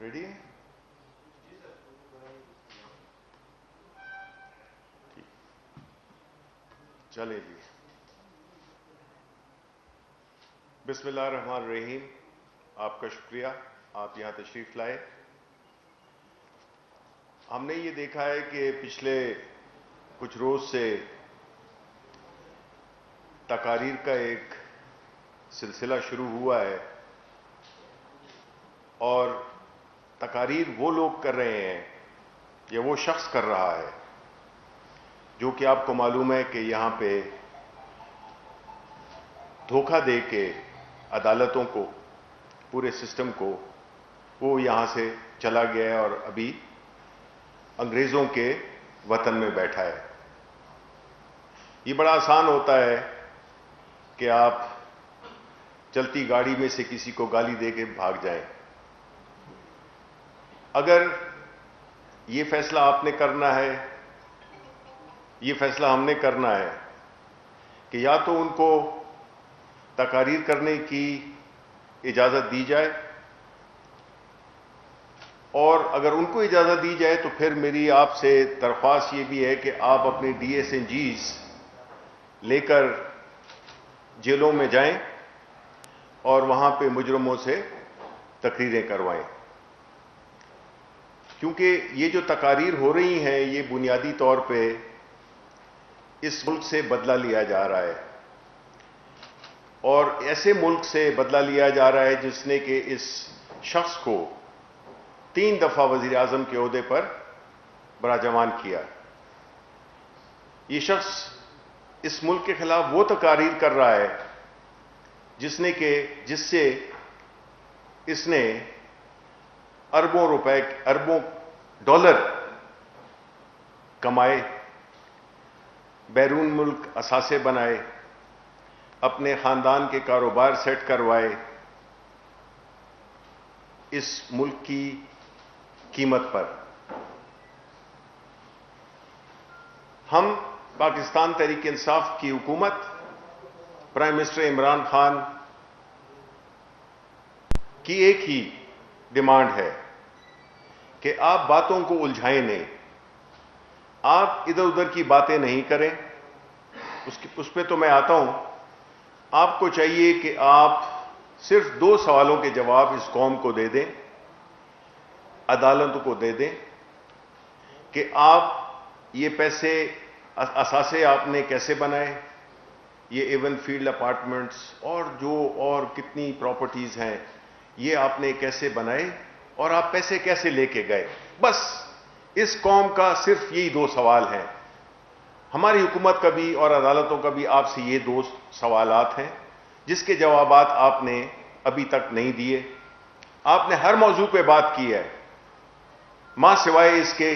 Ready ہے؟ چلے جی. بسم اللہ الرحمن الرحیم. آپ کا شکریہ، آپ یہاں تشریف لائے. ہم نے یہ دیکھا ہے کہ پچھلے کچھ روز سے تقاریر کا ایک سلسلہ شروع ہوا ہے، اور تقاریر وہ لوگ کر رہے ہیں یا وہ شخص کر رہا ہے جو کہ آپ کو معلوم ہے کہ یہاں پہ دھوکہ دے کے عدالتوں کو، پورے سسٹم کو، وہ یہاں سے چلا گیا ہے اور ابھی انگریزوں کے وطن میں بیٹھا ہے. یہ بڑا آسان ہوتا ہے کہ آپ چلتی گاڑی میں سے کسی کو گالی دے کے بھاگ جائیں. اگر یہ فیصلہ آپ نے کرنا ہے، یہ فیصلہ ہم نے کرنا ہے کہ یا تو ان کو تقاریر کرنے کی اجازت دی جائے، اور اگر ان کو اجازت دی جائے تو پھر میری آپ سے درخواست یہ بھی ہے کہ آپ اپنے ڈی ایس این جیز لے کر جیلوں میں جائیں اور وہاں پہ مجرموں سے تقریریں کروائیں. کیونکہ یہ جو تقاریر ہو رہی ہیں یہ بنیادی طور پہ اس ملک سے بدلہ لیا جا رہا ہے، اور ایسے ملک سے بدلہ لیا جا رہا ہے جس نے کہ اس شخص کو 3 دفعہ وزیر اعظم کے عہدے پر براجمان کیا. یہ شخص اس ملک کے خلاف وہ تقاریر کر رہا ہے جس سے اس نے اربوں روپے، اربوں ڈالر کمائے، بیرون ملک اثاثے بنائے، اپنے خاندان کے کاروبار سیٹ کروائے اس ملک کی قیمت پر. ہم پاکستان تحریک انصاف کی حکومت، پرائم منسٹر عمران خان کی ایک ہی ڈیمانڈ ہے کہ آپ باتوں کو الجھائیں نہیں، آپ ادھر ادھر کی باتیں نہیں کریں. اس پہ تو میں آتا ہوں. آپ کو چاہیے کہ آپ صرف 2 سوالوں کے جواب اس قوم کو دے دیں، عدالتوں کو دے دیں، کہ آپ یہ پیسے، اثاثے آپ نے کیسے بنائے، یہ ایون فیلڈ اپارٹمنٹس اور کتنی پراپرٹیز ہیں یہ آپ نے کیسے بنائے، اور آپ پیسے کیسے لے کے گئے. بس اس قوم کا صرف یہی 2 سوال ہیں. ہماری حکومت کا بھی اور عدالتوں کا بھی آپ سے یہ 2 سوالات ہیں جس کے جوابات آپ نے ابھی تک نہیں دیے. آپ نے ہر موضوع پہ بات کی ہے ماں سوائے اس کے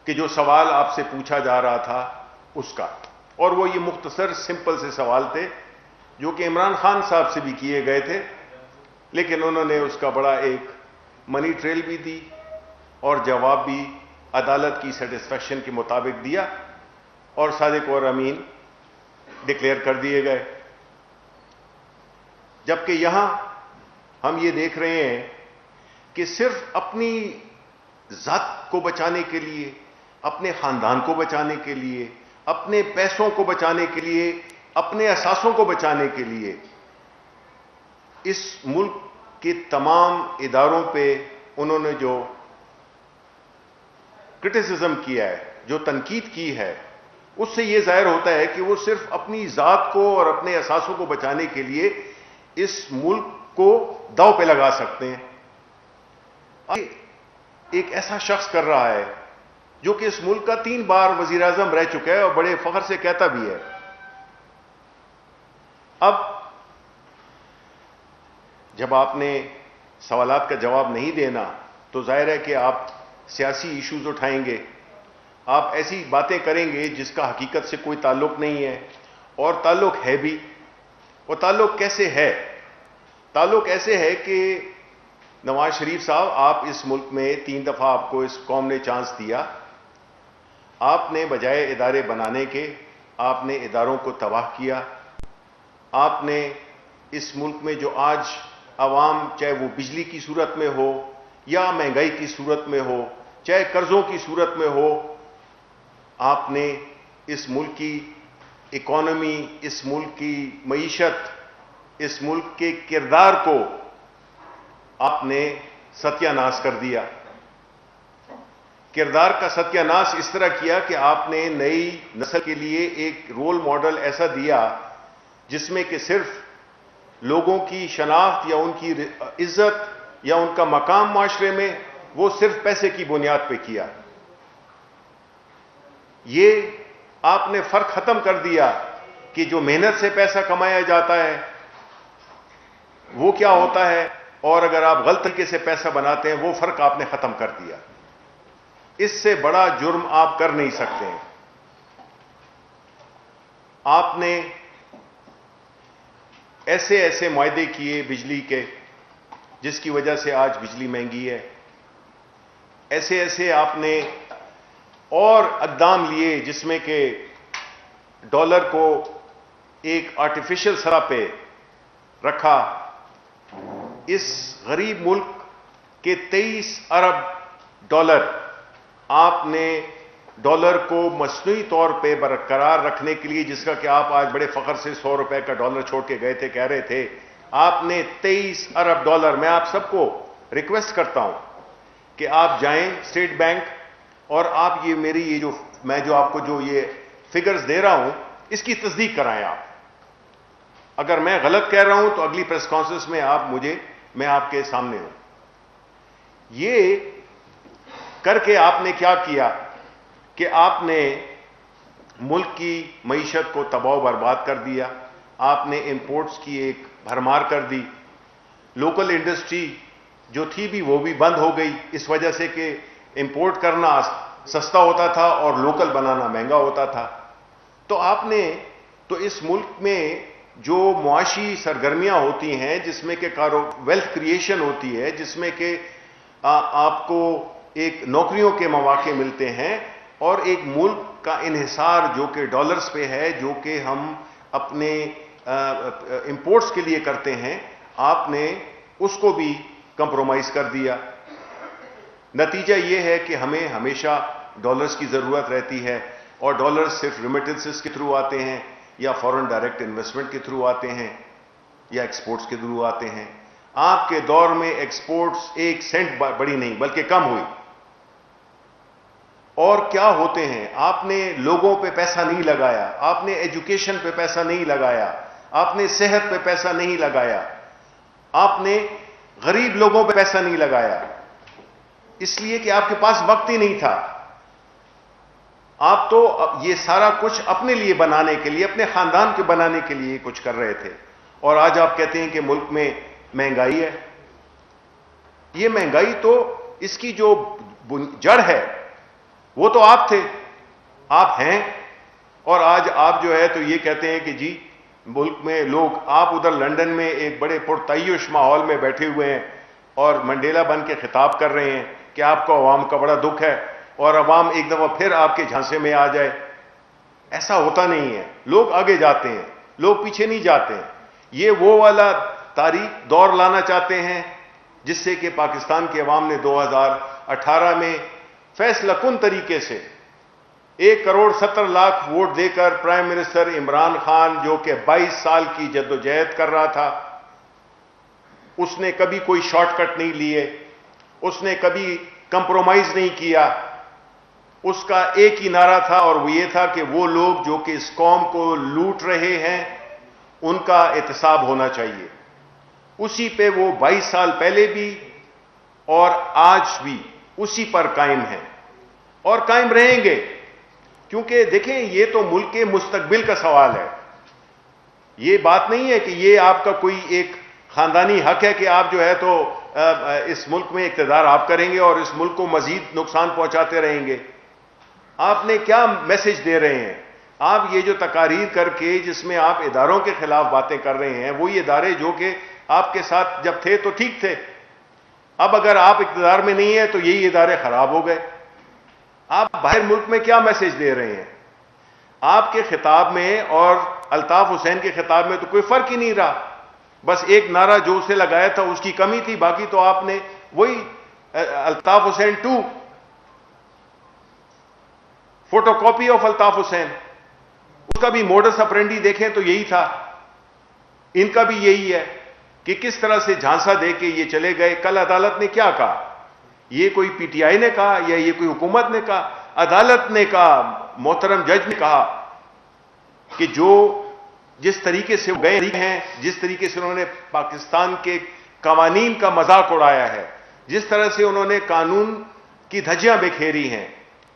کہ جو سوال آپ سے پوچھا جا رہا تھا اس کا، اور وہ یہ مختصر سمپل سے سوال تھے جو کہ عمران خان صاحب سے بھی کیے گئے تھے، لیکن انہوں نے اس کا بڑا ایک منی ٹریل بھی دی اور جواب بھی عدالت کی سیٹسفیکشن کے مطابق دیا، اور صادق اور امین ڈکلیئر کر دیے گئے. جبکہ یہاں ہم یہ دیکھ رہے ہیں کہ صرف اپنی ذات کو بچانے کے لیے، اپنے خاندان کو بچانے کے لیے، اپنے پیسوں کو بچانے کے لیے، اپنے اثاثوں کو بچانے کے لیے اس ملک کے تمام اداروں پہ انہوں نے جو کرٹیسزم کیا ہے، جو تنقید کی ہے، اس سے یہ ظاہر ہوتا ہے کہ وہ صرف اپنی ذات کو اور اپنے اثاثوں کو بچانے کے لیے اس ملک کو داؤ پہ لگا سکتے ہیں. ایک ایسا شخص کر رہا ہے جو کہ اس ملک کا 3 بار وزیر اعظم رہ چکا ہے اور بڑے فخر سے کہتا بھی ہے. اب جب آپ نے سوالات کا جواب نہیں دینا تو ظاہر ہے کہ آپ سیاسی ایشوز اٹھائیں گے، آپ ایسی باتیں کریں گے جس کا حقیقت سے کوئی تعلق نہیں ہے، اور تعلق ہے بھی. اور تعلق کیسے ہے؟ تعلق ایسے ہے کہ نواز شریف صاحب، آپ اس ملک میں 3 دفعہ آپ کو اس قوم نے چانس دیا. آپ نے بجائے ادارے بنانے کے، آپ نے اداروں کو تباہ کیا. آپ نے اس ملک میں جو آج عوام، چاہے وہ بجلی کی صورت میں ہو یا مہنگائی کی صورت میں ہو، چاہے قرضوں کی صورت میں ہو، آپ نے اس ملک کی اکانومی، اس ملک کی معیشت، اس ملک کے کردار کو آپ نے ستیہ ناش کر دیا۔ کردار کا ستیہ ناش اس طرح کیا کہ آپ نے نئی نسل کے لیے ایک رول ماڈل ایسا دیا جس میں کہ صرف لوگوں کی شناخت یا ان کی عزت یا ان کا مقام معاشرے میں وہ صرف پیسے کی بنیاد پہ کیا۔ یہ آپ نے فرق ختم کر دیا کہ جو محنت سے پیسہ کمایا جاتا ہے وہ کیا ہوتا ہے، اور اگر آپ غلط طریقے سے پیسہ بناتے ہیں وہ فرق آپ نے ختم کر دیا۔ اس سے بڑا جرم آپ کر نہیں سکتے ہیں۔ آپ نے ایسے ایسے معاہدے کیے بجلی کے جس کی وجہ سے آج بجلی مہنگی ہے، ایسے ایسے آپ نے اور اقدام لیے جس میں کہ ڈالر کو ایک آرٹیفیشل سطح پہ رکھا۔ اس غریب ملک کے 23 ارب ڈالر آپ نے ڈالر کو مصنوعی طور پہ برقرار رکھنے کے لیے، جس کا کہ آپ آج بڑے فخر سے 100 روپے کا ڈالر چھوڑ کے گئے تھے، کہہ رہے تھے، آپ نے 23 ارب ڈالر، میں آپ سب کو ریکویسٹ کرتا ہوں کہ آپ جائیں اسٹیٹ بینک اور آپ یہ میری یہ جو میں جو آپ کو جو یہ فگرز دے رہا ہوں اس کی تصدیق کرائیں آپ۔ اگر میں غلط کہہ رہا ہوں تو اگلی پریس کانفرنس میں میں آپ کے سامنے ہوں۔ یہ کر کے آپ نے کیا کیا کہ آپ نے ملک کی معیشت کو تباہ و برباد کر دیا۔ آپ نے امپورٹس کی ایک بھرمار کر دی۔ لوکل انڈسٹری جو تھی بھی وہ بھی بند ہو گئی اس وجہ سے کہ امپورٹ کرنا سستا ہوتا تھا اور لوکل بنانا مہنگا ہوتا تھا۔ تو آپ نے تو اس ملک میں جو معاشی سرگرمیاں ہوتی ہیں جس میں کہ ویلتھ کریشن ہوتی ہے، جس میں کہ آپ کو ایک نوکریوں کے مواقع ملتے ہیں اور ایک ملک کا انحصار جو کہ ڈالرز پہ ہے، جو کہ ہم اپنے امپورٹس کے لیے کرتے ہیں، آپ نے اس کو بھی کمپرومائز کر دیا۔ نتیجہ یہ ہے کہ ہمیں ہمیشہ ڈالرز کی ضرورت رہتی ہے، اور ڈالرز صرف ریمیٹنسز کے تھرو آتے ہیں یا فورن ڈائریکٹ انویسٹمنٹ کے تھرو آتے ہیں یا ایکسپورٹس کے تھرو آتے ہیں۔ آپ کے دور میں ایکسپورٹس 1 سینٹ بڑی نہیں بلکہ کم ہوئی۔ اور کیا ہوتے ہیں، آپ نے لوگوں پہ پیسہ نہیں لگایا، آپ نے ایجوکیشن پہ پیسہ نہیں لگایا، آپ نے صحت پہ پیسہ نہیں لگایا، آپ نے غریب لوگوں پہ پیسہ نہیں لگایا، اس لیے کہ آپ کے پاس وقت ہی نہیں تھا۔ آپ تو یہ سارا کچھ اپنے لیے بنانے کے لیے، اپنے خاندان کے بنانے کے لیے کچھ کر رہے تھے، اور آج آپ کہتے ہیں کہ ملک میں مہنگائی ہے۔ یہ مہنگائی تو اس کی جو جڑ ہے وہ تو آپ تھے، آپ ہیں، اور آج آپ جو ہے تو یہ کہتے ہیں کہ جی ملک میں لوگ، آپ ادھر لندن میں ایک بڑے پرتعیش ماحول میں بیٹھے ہوئے ہیں اور منڈیلا بن کے خطاب کر رہے ہیں کہ آپ کو عوام کا بڑا دکھ ہے، اور عوام ایک دفعہ پھر آپ کے جھانسے میں آ جائے۔ ایسا ہوتا نہیں ہے، لوگ آگے جاتے ہیں، لوگ پیچھے نہیں جاتے ہیں۔ یہ وہ والا تاریخ دور لانا چاہتے ہیں جس سے کہ پاکستان کے عوام نے 2018 میں فیصلہ کن طریقے سے 1.70 کروڑ ووٹ دے کر پرائم منسٹر عمران خان، جو کہ 22 سال کی جدوجہد کر رہا تھا، اس نے کبھی کوئی شارٹ کٹ نہیں لیے، اس نے کبھی کمپرومائز نہیں کیا۔ اس کا ایک ہی نعرہ تھا، اور وہ یہ تھا کہ وہ لوگ جو کہ اس قوم کو لوٹ رہے ہیں ان کا احتساب ہونا چاہیے۔ اسی پہ وہ 22 سال پہلے بھی اور آج بھی اسی پر قائم ہیں اور قائم رہیں گے، کیونکہ دیکھیں یہ تو ملک کے مستقبل کا سوال ہے۔ یہ بات نہیں ہے کہ یہ آپ کا کوئی ایک خاندانی حق ہے کہ آپ جو ہے تو اس ملک میں اقتدار آپ کریں گے اور اس ملک کو مزید نقصان پہنچاتے رہیں گے۔ آپ نے کیا میسج دے رہے ہیں؟ آپ یہ جو تقاریر کر کے جس میں آپ اداروں کے خلاف باتیں کر رہے ہیں، وہی ادارے جو کہ آپ کے ساتھ جب تھے تو ٹھیک تھے، اب اگر آپ اقتدار میں نہیں ہیں تو یہی ادارے خراب ہو گئے۔ آپ باہر ملک میں کیا میسج دے رہے ہیں؟ آپ کے خطاب میں اور الطاف حسین کے خطاب میں تو کوئی فرق ہی نہیں رہا، بس ایک نعرہ جو اسے لگایا تھا اس کی کمی تھی، باقی تو آپ نے وہی Altaf Hussain 2, photo copy of Altaf Hussain. اس کا بھی موڈس اپرینڈی دیکھیں تو یہی تھا. ان کا بھی یہی ہے کہ کس طرح سے جھانسا دے کے یہ چلے گئے. کل عدالت نے کیا کہا؟ یہ کوئی پی ٹی آئی نے کہا یا یہ کوئی حکومت نے کہا؟ عدالت نے کہا, محترم جج نے کہا کہ جس طریقے سے وہ گئے ہیں, جس طریقے سے انہوں نے پاکستان کے قوانین کا مذاق اڑایا ہے, جس طرح سے انہوں نے قانون کی دھجیاں بکھیری ہیں,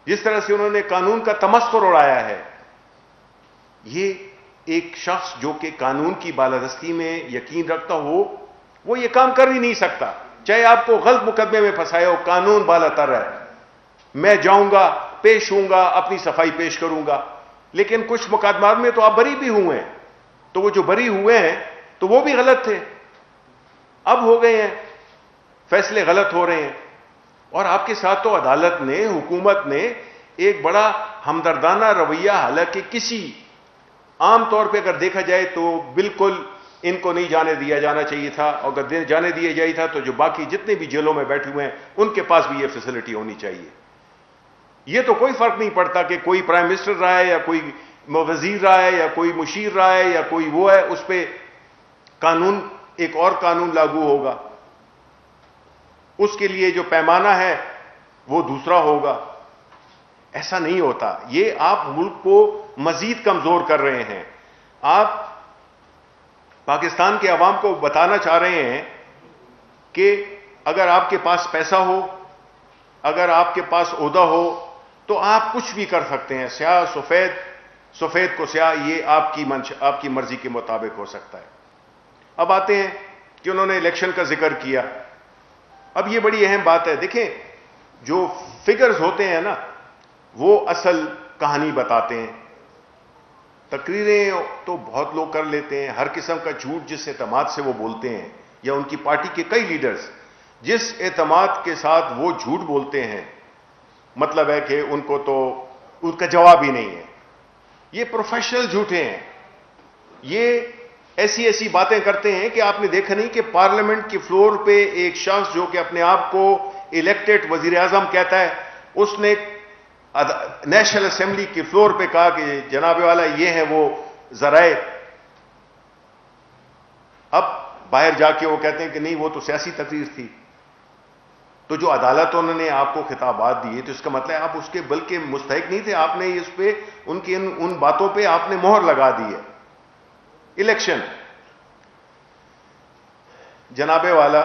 جس طرح سے انہوں نے قانون کا تمسخر اڑایا ہے, یہ ایک شخص جو کہ قانون کی بالادستی میں یقین رکھتا ہو وہ یہ کام کر ہی نہیں سکتا. چاہے آپ کو غلط مقدمے میں پھنسائے ہو, قانون بالا تر ہے. میں جاؤں گا, پیش ہوں گا, اپنی صفائی پیش کروں گا. لیکن کچھ مقدمات میں تو آپ بری بھی ہوئے ہیں, تو وہ جو بری ہوئے ہیں تو وہ بھی غلط تھے, اب ہو گئے ہیں, فیصلے غلط ہو رہے ہیں. اور آپ کے ساتھ تو عدالت نے, حکومت نے ایک بڑا ہمدردانہ رویہ, حالانکہ کسی عام طور پہ اگر دیکھا جائے تو بالکل ان کو نہیں جانے دیا جانا چاہیے تھا, اور اگر جانے دیا جائے تھا تو جو باقی جتنے بھی جیلوں میں بیٹھے ہوئے ہیں ان کے پاس بھی یہ فیسلٹی ہونی چاہیے. یہ تو کوئی فرق نہیں پڑتا کہ کوئی پرائم منسٹر رہا ہے یا کوئی وزیر رہا ہے یا کوئی مشیر رہا ہے یا کوئی وہ ہے, اس پہ قانون, ایک اور قانون لاگو ہوگا, اس کے لیے جو پیمانہ ہے وہ دوسرا ہوگا. ایسا نہیں ہوتا. یہ آپ ملک کو مزید کمزور کر رہے ہیں. آپ پاکستان کے عوام کو بتانا چاہ رہے ہیں کہ اگر آپ کے پاس پیسہ ہو, اگر آپ کے پاس عہدہ ہو تو آپ کچھ بھی کر سکتے ہیں. سیاہ سفید, سفید کو سیاہ, یہ آپ کی مرضی کے مطابق ہو سکتا ہے. اب آتے ہیں کہ انہوں نے الیکشن کا ذکر کیا. اب یہ بڑی اہم بات ہے. دیکھیں, جو فگرز ہوتے ہیں نا وہ اصل کہانی بتاتے ہیں. تقریریں تو بہت لوگ کر لیتے ہیں, ہر قسم کا جھوٹ جس اعتماد سے وہ بولتے ہیں, یا ان کی پارٹی کے کئی لیڈرز جس اعتماد کے ساتھ وہ جھوٹ بولتے ہیں, مطلب ہے کہ ان کو تو ان کا جواب ہی نہیں ہے. یہ پروفیشنل جھوٹے ہیں. یہ ایسی باتیں کرتے ہیں کہ آپ نے دیکھا نہیں کہ پارلیمنٹ کی فلور پہ ایک شخص جو کہ اپنے آپ کو الیکٹڈ وزیر اعظم کہتا ہے, اس نے نیشنل اسمبلی کی فلور پہ کہا کہ جناب والا یہ ہیں وہ ذرائع. اب باہر جا کے وہ کہتے ہیں کہ نہیں وہ تو سیاسی تقریر تھی. تو جو عدالتوں نے آپ کو خطابات دیے تو اس کا مطلب ہے آپ اس کے بلکہ مستحق نہیں تھے. آپ نے اس پہ ان کی ان باتوں پہ آپ نے مہر لگا دی ہے. الیکشن, جناب والا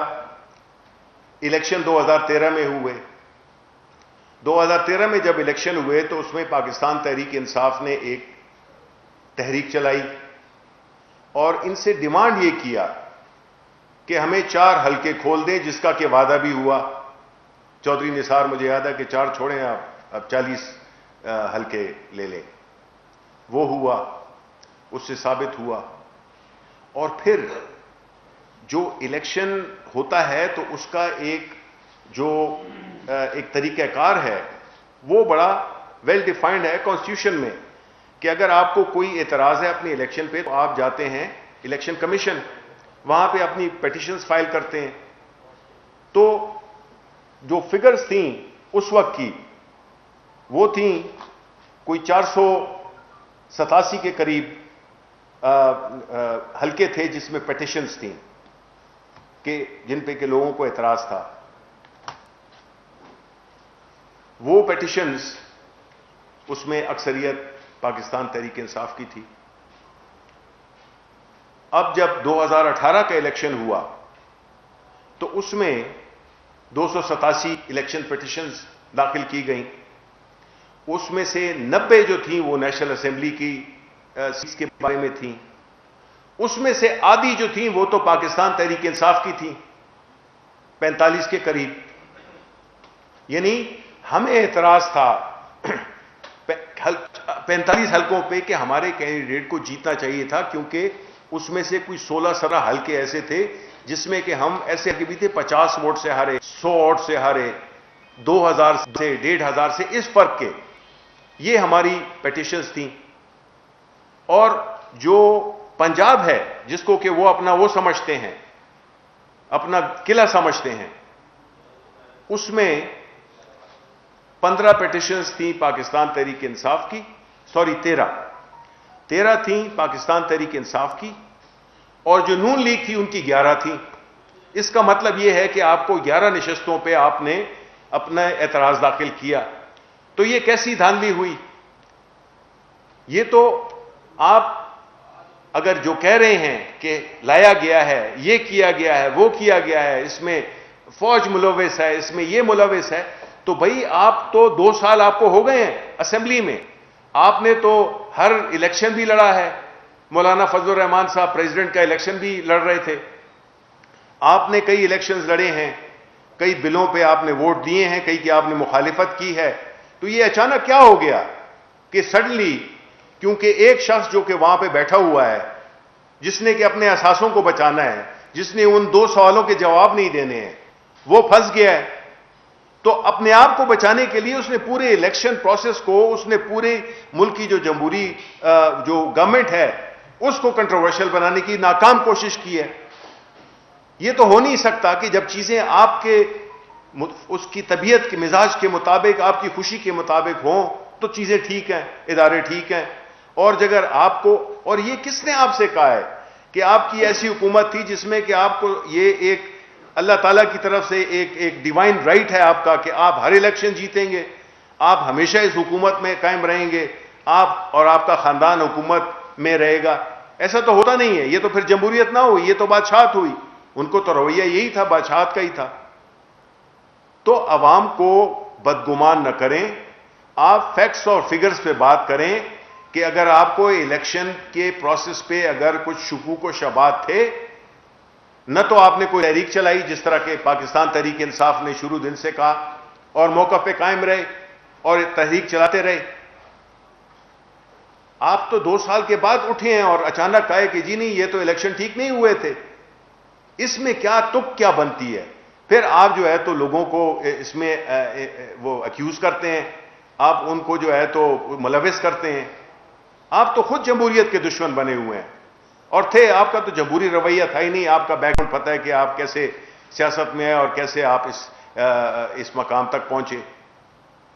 الیکشن 2013 میں ہوئے. 2013 میں جب الیکشن ہوئے تو اس میں پاکستان تحریک انصاف نے ایک تحریک چلائی اور ان سے ڈیمانڈ یہ کیا کہ ہمیں 4 حلقے کھول دیں, جس کا کہ وعدہ بھی ہوا. چودھری نثار, مجھے یاد ہے کہ 4 چھوڑیں آپ, اب 40 حلقے لے لیں. وہ ہوا, اس سے ثابت ہوا. اور پھر جو الیکشن ہوتا ہے تو اس کا ایک طریقہ کار ہے, وہ بڑا ویل ڈیفائنڈ ہے کانسٹیٹیوشن میں, کہ اگر آپ کو کوئی اعتراض ہے اپنی الیکشن پہ تو آپ جاتے ہیں الیکشن کمیشن, وہاں پہ اپنی پیٹیشنز فائل کرتے ہیں. تو جو فگرز تھیں اس وقت کی وہ تھیں کوئی 487 کے قریب حلقے تھے جس میں پیٹیشنز تھیں کہ جن پہ کہ لوگوں کو اعتراض تھا. وہ پیٹیشنز, اس میں اکثریت پاکستان تحریک انصاف کی تھی. اب جب 2018 کا الیکشن ہوا تو اس میں 287 الیکشن پیٹیشنز داخل کی گئیں. اس میں سے 90 جو تھیں وہ نیشنل اسمبلی کی سیٹس کے بارے میں تھیں. اس میں سے آدھی جو تھیں وہ تو پاکستان تحریک انصاف کی تھیں, 45 کے قریب. یعنی ہمیں اعتراض تھا 45 حلقوں پہ کہ ہمارے کینڈیڈیٹ کو جیتنا چاہیے تھا, کیونکہ اس میں سے کوئی 16-17 حلقے ایسے تھے جس میں کہ ہم ایسے بھی تھے 50 ووٹ سے ہارے, 100 ووٹ سے ہارے, 2000 سے 1500 سے, اس فرق کے. یہ ہماری پیٹیشنز تھیں. اور جو پنجاب ہے جس کو کہ وہ اپنا وہ سمجھتے ہیں, اپنا قلعہ سمجھتے ہیں, اس میں 15 پیٹیشنز تھیں پاکستان تحریک انصاف کی، 13 تھیں پاکستان تحریک انصاف کی، اور جو نون لیگ تھی ان کی 11 تھیں۔ اس کا مطلب یہ ہے کہ آپ کو 11 نشستوں پہ آپ نے اپنا اعتراض داخل کیا۔ تو یہ کیسی دھاندلی ہوئی؟ یہ تو آپ اگر جو کہہ رہے ہیں کہ لایا گیا ہے، یہ کیا گیا ہے، وہ کیا گیا ہے، اس میں فوج ملوث ہے، اس میں یہ ملوث ہے، تو بھائی آپ تو 2 سال آپ کو ہو گئے ہیں اسمبلی میں، آپ نے تو ہر الیکشن بھی لڑا ہے، مولانا فضل الرحمان صاحب پریزیڈنٹ کا الیکشن بھی لڑ رہے تھے، آپ نے کئی الیکشنز لڑے ہیں، کئی بلوں پہ آپ نے ووٹ دیے ہیں، کئی کی آپ نے مخالفت کی ہے، تو یہ اچانک کیا ہو گیا کہ سڈنلی کیونکہ ایک شخص جو کہ وہاں پہ بیٹھا ہوا ہے، جس نے کہ اپنے اثاثوں کو بچانا ہے، جس نے ان 2 سوالوں کے جواب نہیں دینے ہیں، وہ پھنس گیا ہے، تو اپنے آپ کو بچانے کے لیے اس نے پورے الیکشن پروسیس کو، اس نے پورے ملک کی جو جمہوری جو گورنمنٹ ہے اس کو کنٹروورشل بنانے کی ناکام کوشش کی ہے۔ یہ تو ہو نہیں سکتا کہ جب چیزیں آپ کے اس کی طبیعت کے مزاج کے مطابق، آپ کی خوشی کے مطابق ہوں تو چیزیں ٹھیک ہیں، ادارے ٹھیک ہیں، اور اگر آپ کو، اور یہ کس نے آپ سے کہا ہے کہ آپ کی ایسی حکومت تھی جس میں کہ آپ کو یہ ایک اللہ تعالیٰ کی طرف سے ایک ڈیوائن رائٹ ہے آپ کا کہ آپ ہر الیکشن جیتیں گے، آپ ہمیشہ اس حکومت میں قائم رہیں گے، آپ اور آپ کا خاندان حکومت میں رہے گا؟ ایسا تو ہوتا نہیں ہے، یہ تو پھر جمہوریت نہ ہوئی، یہ تو بادشاہت ہوئی۔ ان کو تو رویہ یہی تھا، بادشاہت کا ہی تھا۔ تو عوام کو بدگمان نہ کریں، آپ فیکٹس اور فگرز پہ بات کریں کہ اگر آپ کو الیکشن کے پروسیس پہ اگر کچھ شکوک و شبہات تھے، نہ تو آپ نے کوئی تحریک چلائی جس طرح کہ پاکستان تحریک انصاف نے شروع دن سے کہا، اور موقع پہ قائم رہے اور تحریک چلاتے رہے۔ آپ تو 2 سال کے بعد اٹھے ہیں اور اچانک کہے کہ جی نہیں، یہ تو الیکشن ٹھیک نہیں ہوئے تھے۔ اس میں کیا تک کیا بنتی ہے؟ پھر آپ جو ہے تو لوگوں کو اس میں وہ اکیوز کرتے ہیں، آپ ان کو جو ہے تو ملوث کرتے ہیں۔ آپ تو خود جمہوریت کے دشمن بنے ہوئے ہیں، اور تھے، آپ کا تو جمہوری رویہ تھا ہی نہیں، آپ کا بیک گراؤنڈ پتہ ہے کہ آپ کیسے سیاست میں ہیں اور کیسے آپ اس مقام تک پہنچے۔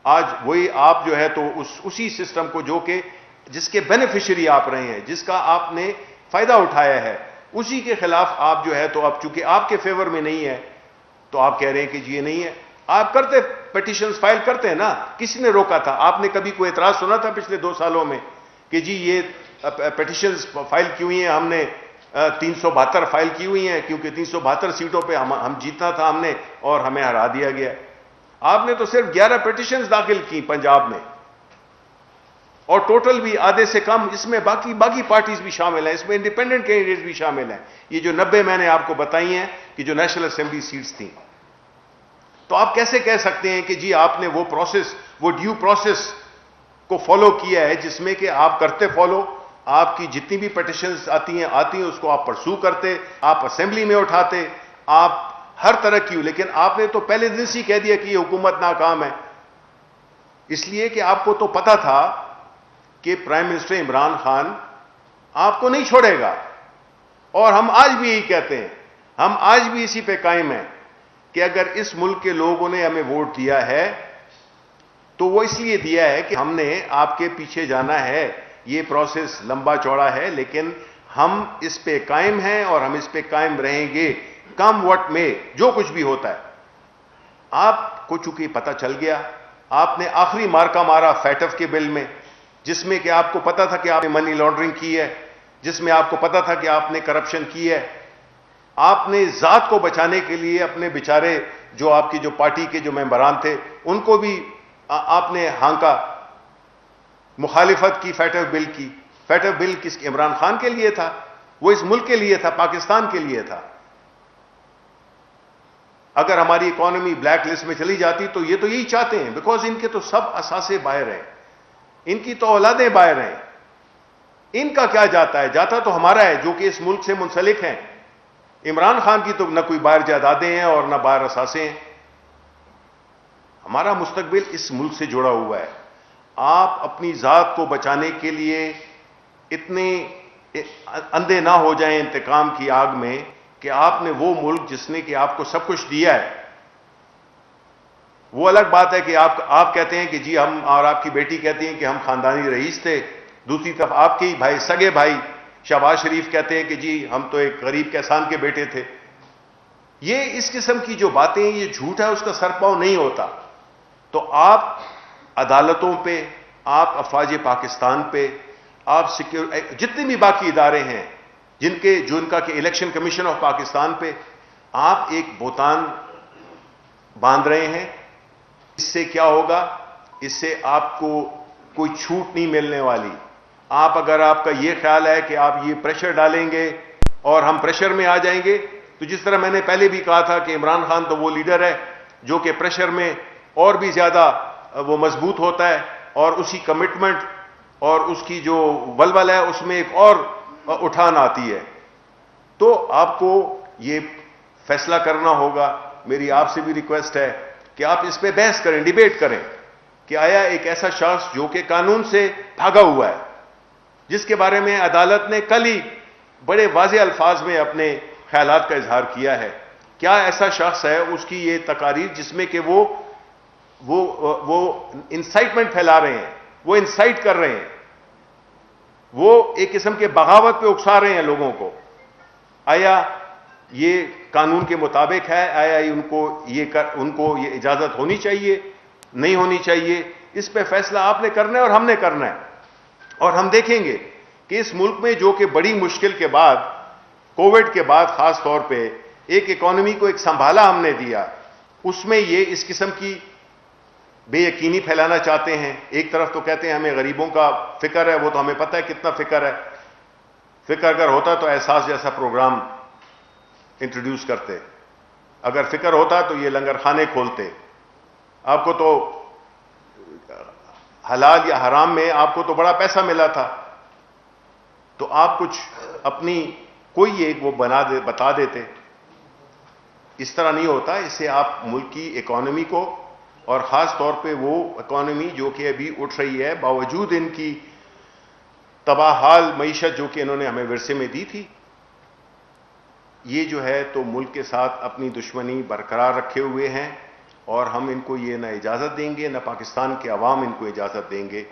آج وہی آپ جو ہے تو اسی سسٹم کو جو کہ جس کے بینیفیشری آپ رہے ہیں، جس کا آپ نے فائدہ اٹھایا ہے، اسی کے خلاف آپ جو ہے تو اب چونکہ آپ کے فیور میں نہیں ہے تو آپ کہہ رہے ہیں کہ جی یہ نہیں ہے۔ آپ کرتے پیٹیشنز فائل کرتے ہیں نا، کسی نے روکا تھا؟ آپ نے کبھی کوئی اعتراض سنا تھا پچھلے 2 سالوں میں کہ جی یہ پیٹیشنز فائل کی ہوئی ہیں، ہم نے 372 فائل کی ہوئی ہیں کیونکہ 372 سیٹوں پہ ہم جیتنا تھا ہم نے، اور ہمیں ہرا دیا گیا؟ آپ نے تو صرف 11 پیٹیشنز داخل کی پنجاب میں، اور ٹوٹل بھی آدھے سے کم، اس میں باقی پارٹیز بھی شامل ہیں، اس میں انڈیپینڈنٹ کینڈیڈیٹس بھی شامل ہیں۔ یہ جو 90 میں نے آپ کو بتائی ہیں کہ جو نیشنل اسمبلی سیٹس تھیں، تو آپ کیسے کہہ سکتے ہیں کہ جی آپ نے وہ پروسیس، وہ ڈیو پروسیس کو فالو کیا ہے جس میں کہ آپ کرتے فالو، آپ کی جتنی بھی پیٹیشنز آتی ہیں اس کو آپ پرسو کرتے، آپ اسمبلی میں اٹھاتے، آپ ہر طرح کی، لیکن آپ نے تو پہلے دن سے کہہ دیا کہ یہ حکومت ناکام ہے، اس لیے کہ آپ کو تو پتا تھا کہ پرائم منسٹر عمران خان آپ کو نہیں چھوڑے گا۔ اور ہم آج بھی یہی کہتے ہیں، ہم آج بھی اسی پہ قائم ہیں کہ اگر اس ملک کے لوگوں نے ہمیں ووٹ دیا ہے تو وہ اس لیے دیا ہے کہ ہم نے آپ کے پیچھے جانا ہے، یہ پروسیس لمبا چوڑا ہے لیکن ہم اس پہ قائم ہیں اور ہم اس پہ قائم رہیں گے، کم وٹ میں جو کچھ بھی ہوتا ہے۔ آپ کو چونکہ پتہ چل گیا، آپ نے آخری مارکا مارا فیٹف کے بل میں، جس میں کہ آپ کو پتا تھا کہ آپ نے منی لانڈرنگ کی ہے، جس میں آپ کو پتا تھا کہ آپ نے کرپشن کی ہے۔ آپ نے ذات کو بچانے کے لیے اپنے بیچارے جو آپ کی جو پارٹی کے جو ممبران تھے ان کو بھی آپ نے ہانکا، مخالفت کی فیٹف بل کی۔ فیٹف بل کس عمران خان کے لیے تھا؟ وہ اس ملک کے لیے تھا، پاکستان کے لیے تھا۔ اگر ہماری اکانومی بلیک لسٹ میں چلی جاتی تو یہ تو یہی چاہتے ہیں، بیکاز ان کے تو سب اثاثے باہر ہیں، ان کی تو اولادیں باہر ہیں، ان کا کیا جاتا ہے؟ جاتا تو ہمارا ہے جو کہ اس ملک سے منسلک ہیں۔ عمران خان کی تو نہ کوئی باہر جائیدادیں ہیں اور نہ باہر اثاثے ہیں۔ ہمارا مستقبل اس ملک سے جڑا ہوا ہے۔ آپ اپنی ذات کو بچانے کے لیے اتنے اندھے نہ ہو جائیں انتقام کی آگ میں کہ آپ نے وہ ملک جس نے کہ آپ کو سب کچھ دیا ہے، وہ الگ بات ہے کہ آپ کہتے ہیں کہ جی ہم، اور آپ کی بیٹی کہتی ہیں کہ ہم خاندانی رئیس تھے. دوسری طرف آپ کے بھائی، سگے بھائی شہباز شریف کہتے ہیں کہ جی ہم تو ایک غریب کسان کے بیٹے تھے. یہ اس قسم کی جو باتیں، یہ جھوٹ ہے، اس کا سرپاؤ نہیں ہوتا. تو آپ عدالتوں پہ، آپ افواج پاکستان پہ، آپ جتنے بھی باقی ادارے ہیں جن کا کہ الیکشن کمیشن آف پاکستان پہ آپ ایک بہتان باندھ رہے ہیں. اس سے کیا ہوگا؟ اس سے آپ کو کوئی چھوٹ نہیں ملنے والی. اگر آپ کا یہ خیال ہے کہ آپ یہ پریشر ڈالیں گے اور ہم پریشر میں آ جائیں گے، تو جس طرح میں نے پہلے بھی کہا تھا کہ عمران خان تو وہ لیڈر ہے جو کہ پریشر میں اور بھی زیادہ وہ مضبوط ہوتا ہے، اور اسی کمٹمنٹ اور اس کی جو ولول ہے اس میں ایک اور اٹھان آتی ہے. تو آپ کو یہ فیصلہ کرنا ہوگا. میری آپ سے بھی ریکویسٹ ہے کہ آپ اس پہ بحث کریں، ڈیبیٹ کریں کہ آیا ایک ایسا شخص جو کہ قانون سے بھاگا ہوا ہے، جس کے بارے میں عدالت نے کل ہی بڑے واضح الفاظ میں اپنے خیالات کا اظہار کیا ہے، کیا ایسا شخص ہے اس کی یہ تقاریر جس میں کہ وہ انسائٹمنٹ پھیلا رہے ہیں، وہ انسائٹ کر رہے ہیں، وہ ایک قسم کے بغاوت پہ اکسا رہے ہیں لوگوں کو. آیا یہ قانون کے مطابق ہے؟ آیا ان کو یہ اجازت ہونی چاہیے، نہیں ہونی چاہیے؟ اس پہ فیصلہ آپ نے کرنا ہے اور ہم نے کرنا ہے. اور ہم دیکھیں گے کہ اس ملک میں جو کہ بڑی مشکل کے بعد، کووڈ کے بعد خاص طور پہ ایک اکانومی کو ایک سنبھالا ہم نے دیا، اس میں یہ اس قسم کی بے یقینی پھیلانا چاہتے ہیں. ایک طرف تو کہتے ہیں ہمیں غریبوں کا فکر ہے، وہ تو ہمیں پتہ ہے کتنا فکر ہے. فکر اگر ہوتا تو احساس جیسا پروگرام انٹروڈیوس کرتے. اگر فکر ہوتا تو یہ لنگر خانے کھولتے. آپ کو تو حلال یا حرام میں آپ کو تو بڑا پیسہ ملا تھا، تو آپ کچھ اپنی کوئی ایک وہ بتا دیتے. اس طرح نہیں ہوتا. اس سے آپ ملک کی اکانومی کو، اور خاص طور پہ وہ اکانومی جو کہ ابھی اٹھ رہی ہے باوجود ان کی تباہ حال معیشت جو کہ انہوں نے ہمیں ورثے میں دی تھی، یہ جو ہے تو ملک کے ساتھ اپنی دشمنی برقرار رکھے ہوئے ہیں. اور ہم ان کو یہ نہ اجازت دیں گے، نہ پاکستان کے عوام ان کو اجازت دیں گے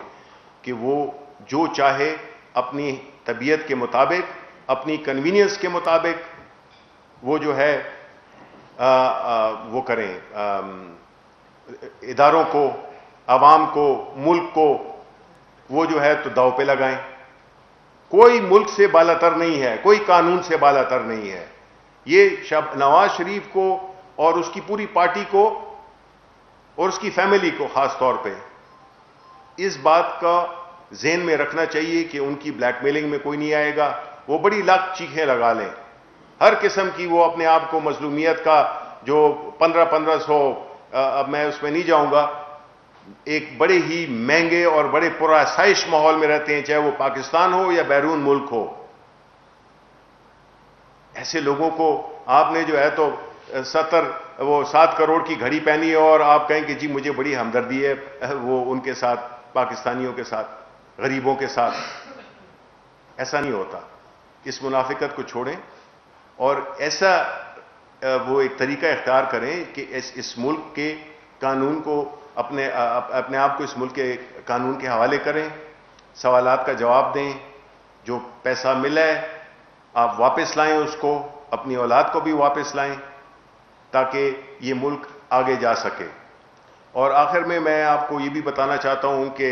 کہ وہ جو چاہے اپنی طبیعت کے مطابق، اپنی کنوینئنس کے مطابق وہ جو ہے وہ کریں، اداروں کو، عوام کو، ملک کو وہ جو ہے تو داؤ پہ لگائیں. کوئی ملک سے بالاتر نہیں ہے، کوئی قانون سے بالاتر نہیں ہے. یہ نواز شریف کو اور اس کی پوری پارٹی کو اور اس کی فیملی کو خاص طور پہ اس بات کا ذہن میں رکھنا چاہیے کہ ان کی بلیک میلنگ میں کوئی نہیں آئے گا. وہ بڑی لاکھ چیخیں لگا لیں، ہر قسم کی وہ اپنے آپ کو مظلومیت کا جو 1500 اب میں اس میں نہیں جاؤں گا، ایک بڑے ہی مہنگے اور بڑے پرآسائش ماحول میں رہتے ہیں، چاہے وہ پاکستان ہو یا بیرون ملک ہو. ایسے لوگوں کو آپ نے جو ہے تو 7 کروڑ کی گھڑی پہنی ہے اور آپ کہیں کہ جی مجھے بڑی ہمدردی ہے وہ ان کے ساتھ، پاکستانیوں کے ساتھ، غریبوں کے ساتھ. ایسا نہیں ہوتا. اس منافقت کو چھوڑیں اور ایسا وہ ایک طریقہ اختیار کریں کہ اس ملک کے قانون کو اپنے آپ کو اس ملک کے قانون کے حوالے کریں، سوالات کا جواب دیں. جو پیسہ ملا ہے آپ واپس لائیں، اس کو اپنی اولاد کو بھی واپس لائیں تاکہ یہ ملک آگے جا سکے. اور آخر میں آپ کو یہ بھی بتانا چاہتا ہوں کہ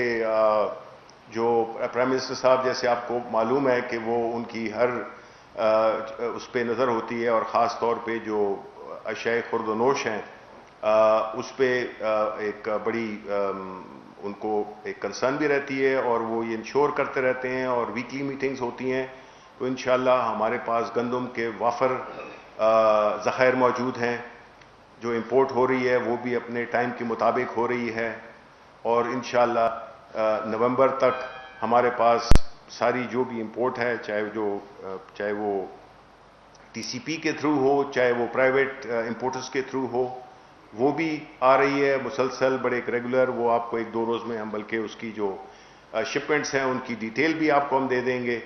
جو پرائم منسٹر صاحب، جیسے آپ کو معلوم ہے کہ وہ ان کی ہر اس پہ نظر ہوتی ہے، اور خاص طور پہ جو اشیاء خورد و نوش ہیں اس پہ ایک بڑی ان کو ایک کنسرن بھی رہتی ہے، اور وہ یہ انشور کرتے رہتے ہیں، اور ویکلی میٹنگز ہوتی ہیں. تو انشاءاللہ ہمارے پاس گندم کے وافر ذخائر موجود ہیں. جو امپورٹ ہو رہی ہے وہ بھی اپنے ٹائم کے مطابق ہو رہی ہے، اور انشاءاللہ نومبر تک ہمارے پاس ساری جو بھی امپورٹ ہے، چاہے وہ ٹی سی پی کے تھرو ہو، چاہے وہ پرائیویٹ امپورٹرز کے تھرو ہو، وہ بھی آ رہی ہے مسلسل، بڑے ایک ریگولر. وہ آپ کو 1-2 روز میں ہم بلکہ اس کی جو شپمنٹس ہیں ان کی ڈیٹیل بھی آپ کو ہم دے دیں گے.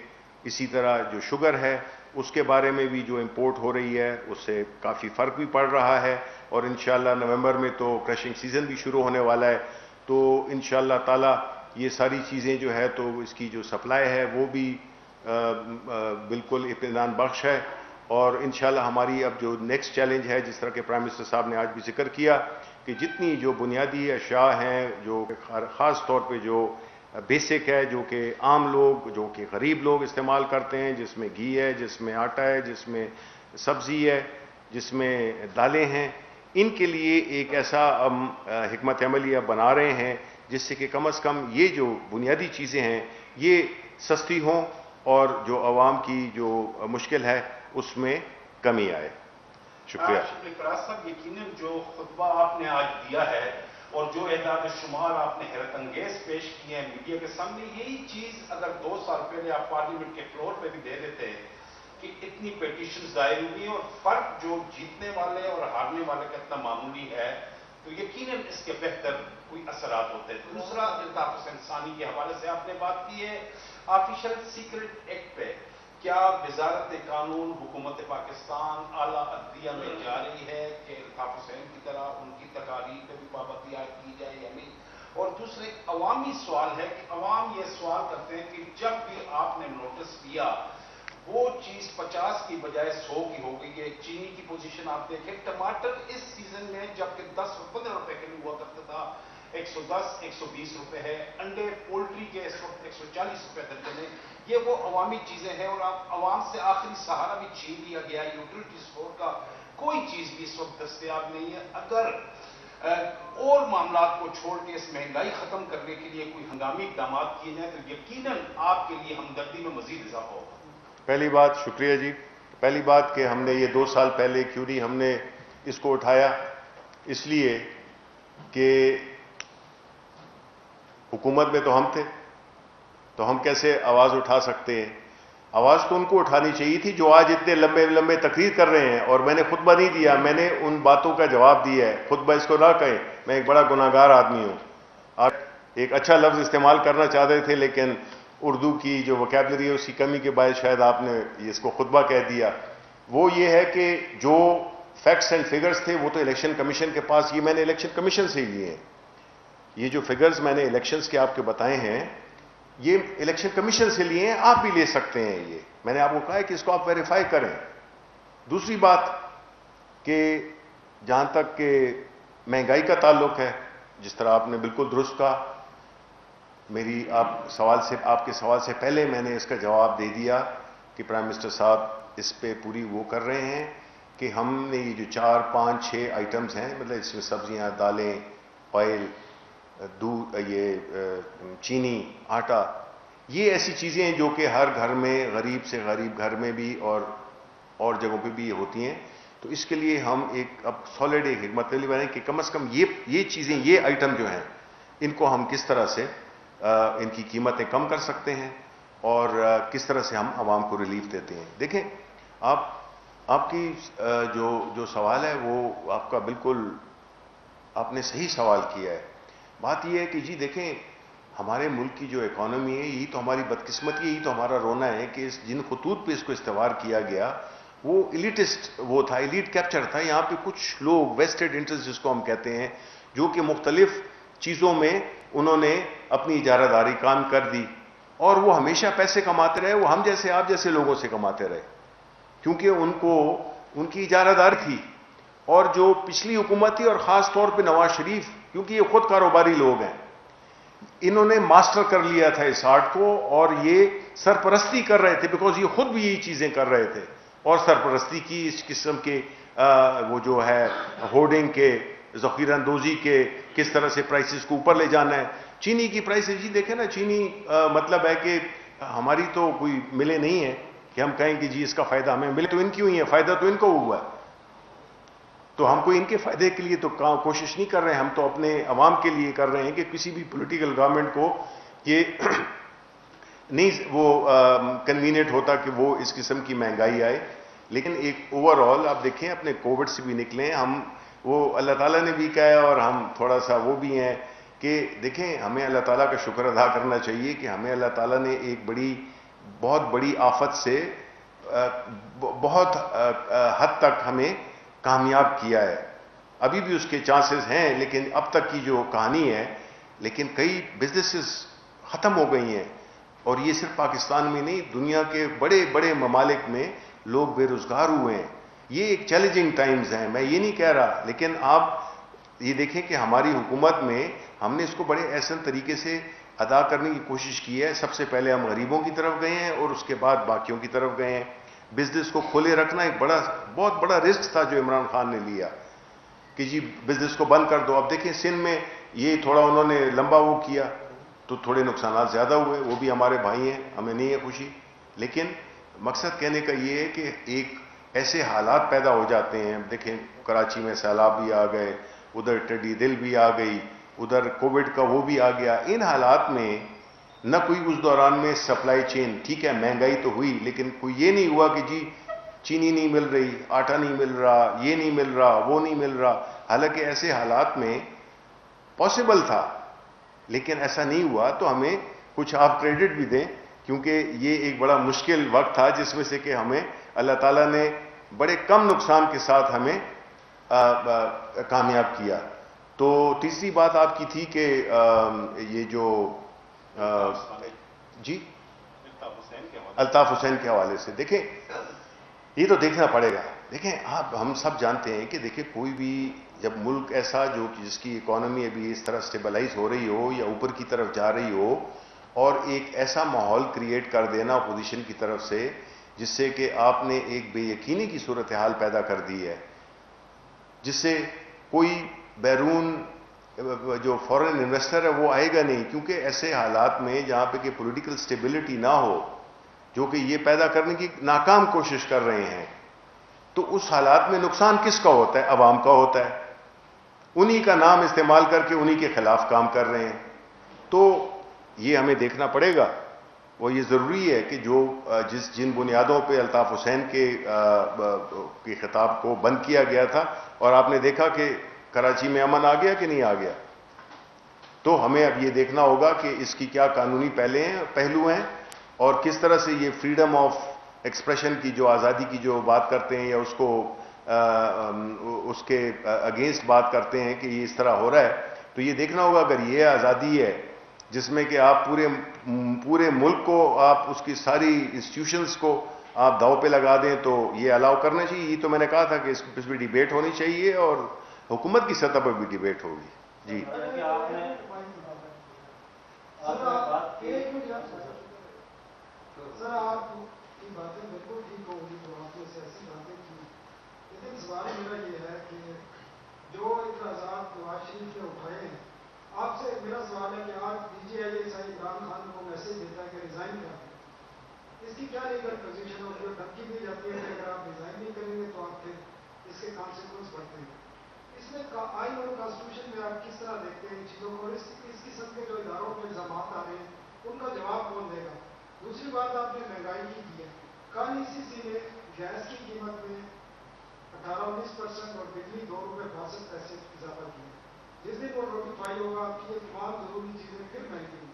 اسی طرح جو شوگر ہے اس کے بارے میں بھی جو امپورٹ ہو رہی ہے اس سے کافی فرق بھی پڑ رہا ہے، اور انشاءاللہ نومبر میں تو کرشنگ سیزن بھی شروع ہونے والا ہے، تو انشاءاللہ تعالی یہ ساری چیزیں جو ہے تو اس کی جو سپلائی ہے وہ بھی بالکل اطمینان بخش ہے، اور انشاءاللہ ہماری اب جو نیکسٹ چیلنج ہے، جس طرح کہ پرائم منسٹر صاحب نے آج بھی ذکر کیا کہ جتنی جو بنیادی اشیاء ہیں جو خاص طور پہ جو بیسک ہے، جو کہ عام لوگ، جو کہ غریب لوگ استعمال کرتے ہیں، جس میں گھی ہے، جس میں آٹا ہے، جس میں سبزی ہے، جس میں دالیں ہیں، ان کے لیے ایک ایسا حکمت عملی اب بنا رہے ہیں جس سے کہ کم از کم یہ جو بنیادی چیزیں ہیں یہ سستی ہوں اور جو عوام کی جو مشکل ہے اس میں کمی آئے۔ شکریہ۔ فراز صاحب، یقیناً جو خطبہ آپ نے آج دیا ہے اور جو اعداد و شمار آپ نے حیرت انگیز پیش کیے ہیں میڈیا کے سامنے، یہی چیز اگر 2 سال پہلے آپ پارلیمنٹ کے فلور پہ بھی دے دیتے کہ اتنی پیٹیشنز دائر ہوئی اور فرق جو جیتنے والے اور ہارنے والے کا اتنا معمولی ہے، تو یقیناً اس کے بہتر کوئی اثرات ہوتے ہیں۔ دوسرا، تحفظ انسانی کے حوالے سے آپ نے بات کی ہے، آفیشل سیکرٹ ایکٹ پہ کیا وزارت قانون حکومت پاکستان اعلیٰ عدلیہ میں جا رہی ہے کہ الطاف حسین کی طرح ان کی تقاریر پہ بھی پابندی عائد کی جائے یا نہیں؟ اور دوسرے عوامی سوال ہے کہ عوام یہ سوال کرتے ہیں کہ جب بھی آپ نے نوٹس دیا وہ چیز 50 کی بجائے 100 کی ہو گئی ہے۔ چینی کی پوزیشن آپ دیکھیں، ٹماٹر اس سیزن میں جبکہ 10 اور 15 روپے کلو ہوا کرتا تھا 110 120 روپے ہے، انڈے پولٹری کے اس وقت 140 روپے درجن میں۔ یہ وہ عوامی چیزیں ہیں، اور عوام سے آخری سہارا بھی چھین لیا گیا ہے، یوٹیلیٹی سٹور کا کوئی چیز بھی اس وقت دستیاب نہیں ہے۔ اگر اور معاملات کو چھوڑ کے اس مہنگائی ختم کرنے کے لیے کوئی ہنگامی اقدامات کیے جائیں تو یقیناً آپ کے لیے ہمدردی میں مزید اضافہ ہوگا۔ پہلی بات، شکریہ جی، پہلی بات کہ ہم نے یہ 2 سال پہلے کیوں نہیں ہم نے اس کو اٹھایا، اس لیے کہ حکومت میں تو ہم تھے، تو ہم کیسے آواز اٹھا سکتے ہیں؟ آواز تو ان کو اٹھانی چاہیے تھی جو آج اتنے لمبے لمبے تقریر کر رہے ہیں، اور میں نے خطبہ نہیں دیا، میں نے ان باتوں کا جواب دیا ہے۔ خطبہ اس کو نہ کہیں، میں ایک بڑا گناہگار آدمی ہوں۔ آج ایک اچھا لفظ استعمال کرنا چاہتے تھے لیکن اردو کی جو وکیبلری ہے اس کی کمی کے باعث شاید آپ نے اس کو خطبہ کہہ دیا۔ وہ یہ ہے کہ جو فیکٹس اینڈ فگرز تھے وہ تو الیکشن کمیشن کے پاس، یہ میں نے الیکشن کمیشن سے ہی لیے ہیں۔ یہ جو فگرز میں نے الیکشنز کے آپ کے بتائے ہیں یہ الیکشن کمیشن سے لیے ہیں، آپ بھی لے سکتے ہیں۔ یہ میں نے آپ کو کہا ہے کہ اس کو آپ ویریفائی کریں۔ دوسری بات کہ جہاں تک کہ مہنگائی کا تعلق ہے، جس طرح آپ نے بالکل درست کہا، میری آپ کے سوال سے پہلے میں نے اس کا جواب دے دیا کہ پرائم منسٹر صاحب اس پہ پوری وہ کر رہے ہیں کہ ہم نے یہ جو 4 5 6 آئٹمز ہیں، مطلب اس میں سبزیاں، دالیں، آئل، دودھ، یہ چینی، آٹا، یہ ایسی چیزیں ہیں جو کہ ہر گھر میں، غریب سے غریب گھر میں بھی اور جگہوں پہ بھی ہوتی ہیں، تو اس کے لیے ہم ایک اب سالڈ ایک حکمت عملی بنائیں کہ کم از کم یہ چیزیں، یہ آئٹم جو ہیں ان کو ہم کس طرح سے ان کی قیمتیں کم کر سکتے ہیں اور کس طرح سے ہم عوام کو ریلیف دیتے ہیں۔ دیکھیں، آپ کی جو سوال ہے وہ آپ کا بالکل، آپ نے صحیح سوال کیا ہے۔ بات یہ ہے کہ جی دیکھیں، ہمارے ملک کی جو اکانومی ہے یہی تو ہماری بدقسمتی ہے، یہی تو ہمارا رونا ہے کہ جن خطوط پہ اس کو استوار کیا گیا وہ ایلیٹسٹ وہ تھا، ایلیٹ کیپچر تھا۔ یہاں پہ کچھ لوگ ویسٹڈ انٹرسٹ جس کو ہم کہتے ہیں، جو کہ مختلف چیزوں میں انہوں نے اپنی اجارہ داری کام کر دی، اور وہ ہمیشہ پیسے کماتے رہے، وہ ہم جیسے آپ جیسے لوگوں سے کماتے رہے، کیونکہ ان کی اجارہ داری تھی۔ اور جو پچھلی حکومت تھی، اور خاص طور پہ نواز شریف، کیونکہ یہ خود کاروباری لوگ ہیں، انہوں نے ماسٹر کر لیا تھا اس آرٹ کو، اور یہ سرپرستی کر رہے تھے، بیکاز یہ خود بھی یہی چیزیں کر رہے تھے، اور سرپرستی کی اس قسم کے وہ جو ہے ہورڈنگ کے، ذخیرہ اندوزی کے، کس طرح سے پرائسز کو اوپر لے جانا ہے۔ چینی کی پرائسز، جی دیکھیں نا، چینی مطلب ہے کہ ہماری تو کوئی ملے نہیں ہے کہ ہم کہیں کہ جی اس کا فائدہ ہمیں ملے، تو ان کی ہوئی ہے، فائدہ تو ان کو ہوا ہے، تو ہم کو ان کے فائدے کے لیے تو کوشش نہیں کر رہے ہیں، ہم تو اپنے عوام کے لیے کر رہے ہیں کہ کسی بھی پولیٹیکل گورنمنٹ کو یہ نہیں وہ کنوینئنٹ ہوتا کہ وہ اس قسم کی مہنگائی آئے۔ لیکن ایک اوور آل آپ دیکھیں، اپنے کووڈ سے بھی نکلیں ہم، وہ اللہ تعالیٰ نے بھی کہا ہے اور ہم تھوڑا سا وہ بھی ہیں کہ دیکھیں، ہمیں اللہ تعالیٰ کا شکر ادا کرنا چاہیے کہ ہمیں اللہ تعالیٰ نے ایک بہت بڑی آفت سے بہت حد تک ہمیں کامیاب کیا ہے. ابھی بھی اس کے چانسز ہیں, لیکن اب تک کی جو کہانی ہے, لیکن کئی بزنسز ختم ہو گئی ہیں. اور یہ صرف پاکستان میں نہیں, دنیا کے بڑے بڑے ممالک میں لوگ بے روزگار ہوئے ہیں. یہ ایک چیلنجنگ ٹائمز ہیں, میں یہ نہیں کہہ رہا, لیکن آپ یہ دیکھیں کہ ہماری حکومت میں ہم نے اس کو بڑے احسن طریقے سے ادا کرنے کی کوشش کی ہے. سب سے پہلے ہم غریبوں کی طرف گئے ہیں اور اس کے بعد باقیوں کی طرف گئے ہیں. بزنس کو کھلے رکھنا ایک بہت بڑا رسک تھا جو عمران خان نے لیا کہ جی بزنس کو بند کر دو. اب دیکھیں سندھ میں یہ تھوڑا انہوں نے لمبا وہ کیا تو تھوڑے نقصانات زیادہ ہوئے, وہ بھی ہمارے بھائی ہیں, ہمیں نہیں ہے خوشی. لیکن مقصد کہنے کا یہ ہے کہ ایک ایسے حالات پیدا ہو جاتے ہیں. دیکھیں کراچی میں سیلاب بھی آ گئے, ادھر ٹڈی دل بھی آ گئی, ادھر کووڈ کا وہ بھی آ گیا. ان حالات میں نہ کوئی اس دوران میں سپلائی چین, ٹھیک ہے مہنگائی تو ہوئی, لیکن کوئی یہ نہیں ہوا کہ جی چینی نہیں مل رہی, آٹا نہیں مل رہا, یہ نہیں مل رہا, وہ نہیں مل رہا. حالانکہ ایسے حالات میں پاسبل تھا, لیکن ایسا نہیں ہوا. تو ہمیں کچھ آپ کریڈٹ بھی دیں, کیونکہ یہ ایک بڑا مشکل وقت تھا جس میں سے کہ ہمیں اللہ تعالیٰ نے بڑے کم نقصان کے ساتھ ہمیں کامیاب کیا. تو تیسری بات آپ کی تھی کہ یہ جو جی الطاف حسین کے حوالے سے, دیکھیں یہ تو دیکھنا پڑے گا. دیکھیں آپ ہم سب جانتے ہیں کہ دیکھیں کوئی بھی جب ملک ایسا جو جس کی اکانومی ابھی اس طرح سٹیبلائز ہو رہی ہو یا اوپر کی طرف جا رہی ہو, اور ایک ایسا ماحول کریٹ کر دینا اپوزیشن کی طرف سے جس سے کہ آپ نے ایک بے یقینی کی صورتحال پیدا کر دی ہے, جس سے کوئی بیرون جو فورن انویسٹر ہے وہ آئے گا نہیں. کیونکہ ایسے حالات میں جہاں پہ کہ پولیٹیکل سٹیبلٹی نہ ہو, جو کہ یہ پیدا کرنے کی ناکام کوشش کر رہے ہیں, تو اس حالات میں نقصان کس کا ہوتا ہے؟ عوام کا ہوتا ہے. انہی کا نام استعمال کر کے انہی کے خلاف کام کر رہے ہیں. تو یہ ہمیں دیکھنا پڑے گا. وہ یہ ضروری ہے کہ جو جن بنیادوں پہ الطاف حسین کے خطاب کو بند کیا گیا تھا, اور آپ نے دیکھا کہ کراچی میں امن آ گیا کہ نہیں آ گیا, تو ہمیں اب یہ دیکھنا ہوگا کہ اس کی کیا قانونی پہلو ہیں, اور کس طرح سے یہ فریڈم آف ایکسپریشن کی جو آزادی کی جو بات کرتے ہیں, یا اس کو اس کے اگینسٹ بات کرتے ہیں کہ یہ اس طرح ہو رہا ہے. تو یہ دیکھنا ہوگا اگر یہ آزادی ہے جس میں کہ آپ پورے ملک کو, آپ اس کی ساری انسٹیٹیوشنز کو آپ داؤ پہ لگا دیں, تو یہ الاؤ کرنا چاہیے. یہ تو میں نے کہا تھا کہ اس پہ ڈیبیٹ ہونی چاہیے, اور حکومت کی سطح پر بھی ڈیبیٹ ہوگی. جی سر آپ کی باتیں بالکل ٹھیک ہوگی, تو آپ نے سیاسی باتیں کی, لیکن سوال میرا یہ ہے کہ جو اعتراضات نواز شریف نے اٹھائے ہیں, آپ سے میرا سوال ہے کہ آج پی جی آئی ایس عمران خان کو میسج دیتا ہے کہ ریزائن کر دیں, اس کی کیا لیگل پوزیشن ہوتی ہے؟ دھمکی دی جاتی ہے کہ اگر آپ ریزائن نہیں کریں گے تو آپ پھر اس کے کانسیکوینس بڑھتے ہیں. اس میں آئین اور کانسٹیٹیوشن میں آپ کس طرح دیکھتے ہیں ان چیزوں کو, اور اس قسم کے جو اداروں پہ الزامات آ رہے ہیں ان کا جواب کون دے گا؟ دوسری بات آپ نے مہنگائی کی ہے. کل ECC نے گیس کی قیمت میں 18-19% اور بجلی 2 روپے 62 پیسے اضافہ کیا. جس دن وہ نوٹیفائی ہوگا آپ کی یہ تمام ضروری چیزیں پھر مہنگی ہوں,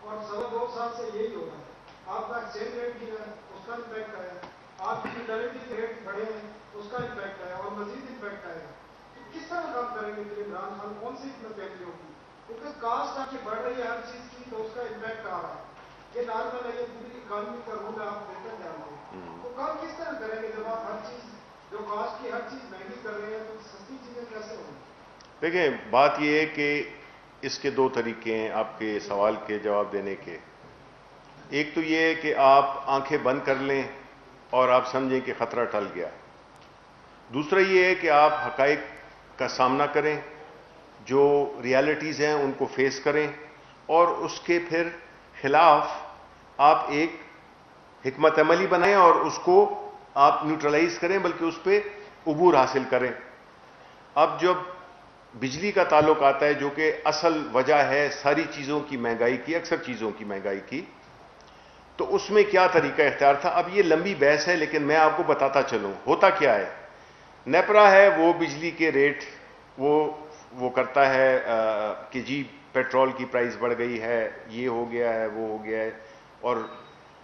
اور 2.25 سال سے یہی ہو رہا ہے. آپ کا ایکسچینج ریٹ بھی ہے, اس کا امپیکٹ آیا, آپ کی یوٹیلٹی ریٹ بڑھے ہیں, اس کا امپیکٹ آیا, اور مزید امپیکٹ آئے گا. تو کس طرح کام کریں گے پھر عمران خان, کون سی حکمت عملی ہوگی؟ کیونکہ کاسٹ آپ کی بڑھ رہی ہے ہر چیز کی, تو اس کا امپیکٹ آ رہا ہے. یہ نارمل ہے, یہ پوری اکانومی کا رول ہے, آپ بہتر جانتے ہیں. تو کام کس طرح کریں گے جب آپ ہر چیز جو کاسٹ کی ہر چیز مہنگی کر رہے ہیں, تو سستی چیزیں کیسے ہوں گی؟ دیکھیں بات یہ ہے کہ اس کے 2 طریقے ہیں آپ کے سوال کے جواب دینے کے. ایک تو یہ ہے کہ آپ آنکھیں بند کر لیں اور آپ سمجھیں کہ خطرہ ٹل گیا. دوسرا یہ ہے کہ آپ حقائق کا سامنا کریں, جو ریالٹیز ہیں ان کو فیس کریں, اور اس کے پھر خلاف آپ ایک حکمت عملی بنائیں اور اس کو آپ نیوٹرلائز کریں, بلکہ اس پہ عبور حاصل کریں. اب جب بجلی کا تعلق آتا ہے, جو کہ اصل وجہ ہے ساری چیزوں کی مہنگائی کی, اکثر چیزوں کی مہنگائی کی, تو اس میں کیا طریقہ اختیار تھا؟ اب یہ لمبی بحث ہے, لیکن میں آپ کو بتاتا چلوں ہوتا کیا ہے. نیپرا ہے وہ بجلی کے ریٹ وہ کرتا ہے کہ جی پیٹرول کی پرائس بڑھ گئی ہے, یہ ہو گیا ہے, وہ ہو گیا ہے, اور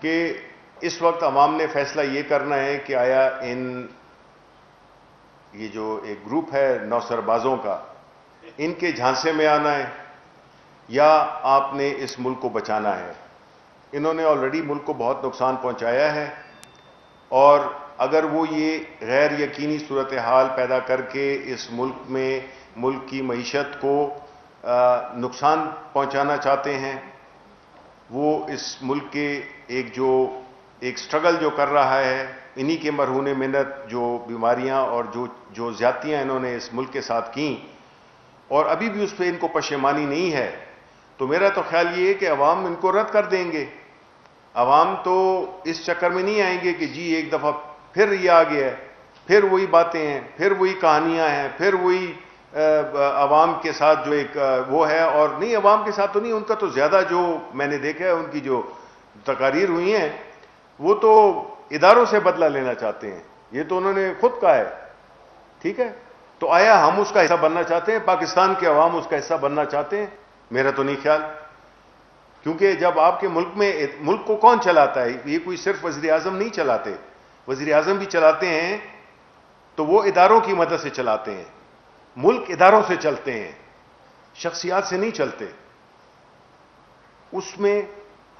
کہ اس وقت عوام نے فیصلہ یہ کرنا ہے کہ آیا یہ جو ایک گروپ ہے نوسربازوں کا، ان کے جھانسے میں آنا ہے یا آپ نے اس ملک کو بچانا ہے۔ انہوں نے آلریڈی ملک کو بہت نقصان پہنچایا ہے، اور اگر وہ یہ غیر یقینی صورتحال پیدا کر کے اس ملک میں ملک کی معیشت کو نقصان پہنچانا چاہتے ہیں، وہ اس ملک کے ایک سٹرگل جو کر رہا ہے، انہی کے مرہون منت جو بیماریاں اور جو زیادتیاں انہوں نے اس ملک کے ساتھ کیں، اور ابھی بھی اس پہ ان کو پشیمانی نہیں ہے، تو میرا تو خیال یہ ہے کہ عوام ان کو رد کر دیں گے۔ عوام تو اس چکر میں نہیں آئیں گے کہ جی ایک دفعہ پھر یہ آ گیا ہے، پھر وہی باتیں ہیں، پھر وہی کہانیاں ہیں، پھر وہی عوام کے ساتھ جو ایک وہ ہے، اور نہیں عوام کے ساتھ تو نہیں، ان کا تو زیادہ جو میں نے دیکھا ہے ان کی جو تقاریر ہوئی ہیں وہ تو اداروں سے بدلہ لینا چاہتے ہیں، یہ تو انہوں نے خود کہا ہے، ٹھیک ہے؟ تو آیا ہم اس کا حصہ بننا چاہتے ہیں؟ پاکستان کے عوام اس کا حصہ بننا چاہتے ہیں؟ میرا تو نہیں خیال، کیونکہ جب آپ کے ملک کو کون چلاتا ہے؟ یہ کوئی صرف وزیر اعظم نہیں چلاتے، وزیر اعظم بھی چلاتے ہیں تو وہ اداروں کی مدد سے چلاتے ہیں، ملک اداروں سے چلتے ہیں، شخصیات سے نہیں چلتے۔ اس میں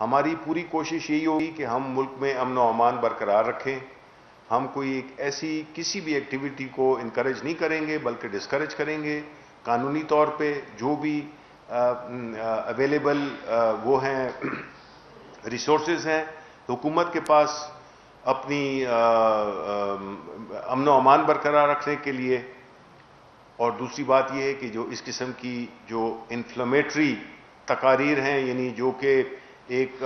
ہماری پوری کوشش یہی ہوگی کہ ہم ملک میں امن و امان برقرار رکھیں، ہم کوئی ایک ایسی کسی بھی ایکٹیویٹی کو انکریج نہیں کریں گے بلکہ ڈسکریج کریں گے۔ قانونی طور پہ جو بھی اویلیبل وہ ہیں ریسورسز ہیں حکومت کے پاس اپنی امن و امان برقرار رکھنے کے لیے، اور دوسری بات یہ ہے کہ جو اس قسم کی جو انفلیمیٹری تقاریر ہیں، یعنی جو کہ ایک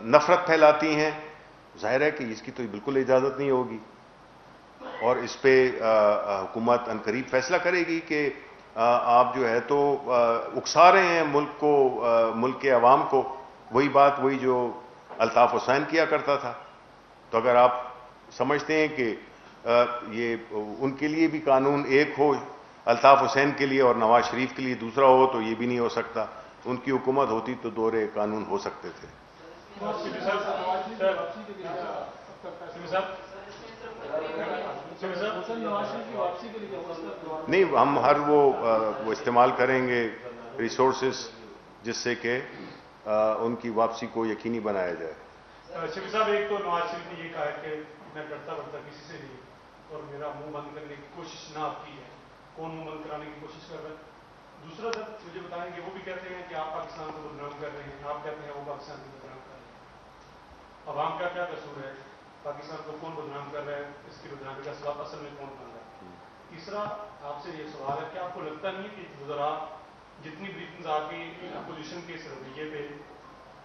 نفرت پھیلاتی ہیں، ظاہر ہے کہ اس کی تو بالکل اجازت نہیں ہوگی، اور اس پہ حکومت عنقریب فیصلہ کرے گی کہ آپ جو ہے تو اکسا رہے ہیں ملک کو، ملک کے عوام کو۔ وہی بات وہی جو الطاف حسین کیا کرتا تھا۔ تو اگر آپ سمجھتے ہیں کہ یہ ان کے لیے بھی قانون ایک ہو، الطاف حسین کے لیے اور نواز شریف کے لیے دوسرا ہو، تو یہ بھی نہیں ہو سکتا۔ ان کی حکومت ہوتی تو دورے قانون ہو سکتے تھے۔ نہیں، ہم ہر وہ استعمال کریں گے ریسورسز جس سے کہ ان کی واپسی کو یقینی بنایا جائے۔ شفیع صاحب، ایک تو نواز شریف نے یہ کہا ہے کہ میں ڈرتا ورتا کسی سے نہیں، اور میرا منہ بند کرنے کی کوشش نہ آپ کی ہے، کون منہ بند کرانے کی کوشش کر رہا ہے؟ دوسرا سر مجھے بتائیں کہ وہ بھی کہتے ہیں کہ آپ پاکستان کو بدنام کر رہے ہیں، آپ کہتے ہیں وہ پاکستان کو بدنام کر رہے ہیں، عوام کا کیا قصور ہے؟ پاکستان کو کون بدنام کر رہا ہے؟ اس کی بدنامی کا سبب اصل میں کون بن رہا ہے؟ تیسرا آپ سے یہ سوال ہے کہ آپ کو لگتا نہیں کہ وزراء جتنی بریفنگز آپ کی اپوزیشن کے اس رویے پہ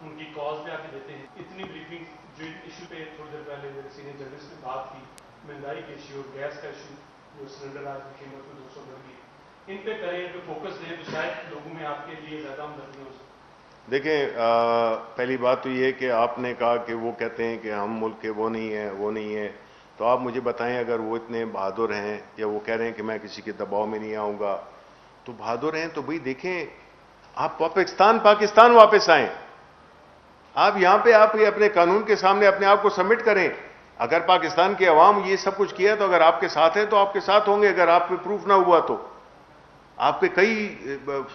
ان کی کاز پہ آ کے دیتے ہیں، اتنی بریفنگ جو ایشو پہ تھوڑی دیر پہلے میرے سینئر جرنلسٹ نے بات کی، مہنگائی کے ایشو اور گیس کا ایشو، جو سلنڈر آج کی قیمت میں 200 بڑھ گئی، ان پہ کریں، ان پہ فوکس دیں تو شاید لوگوں میں آپ کے لیے زیادہ ہمدردی ہو سکتی۔ دیکھیں، پہلی بات تو یہ ہے کہ آپ نے کہا کہ وہ کہتے ہیں کہ ہم ملک کے وہ نہیں ہیں، تو آپ مجھے بتائیں اگر وہ اتنے بہادر ہیں یا وہ کہہ رہے ہیں کہ میں کسی کے دباؤ میں نہیں آؤں گا، تو بہادر ہیں تو بھئی دیکھیں آپ پاکستان واپس آئیں، آپ یہاں پہ آپ اپنے قانون کے سامنے اپنے آپ کو سبمٹ کریں۔ اگر پاکستان کے عوام یہ سب کچھ کیا تو اگر آپ کے ساتھ ہیں تو آپ کے ساتھ ہوں گے، اگر آپ پہ پروف نہ ہوا تو آپ کے کئی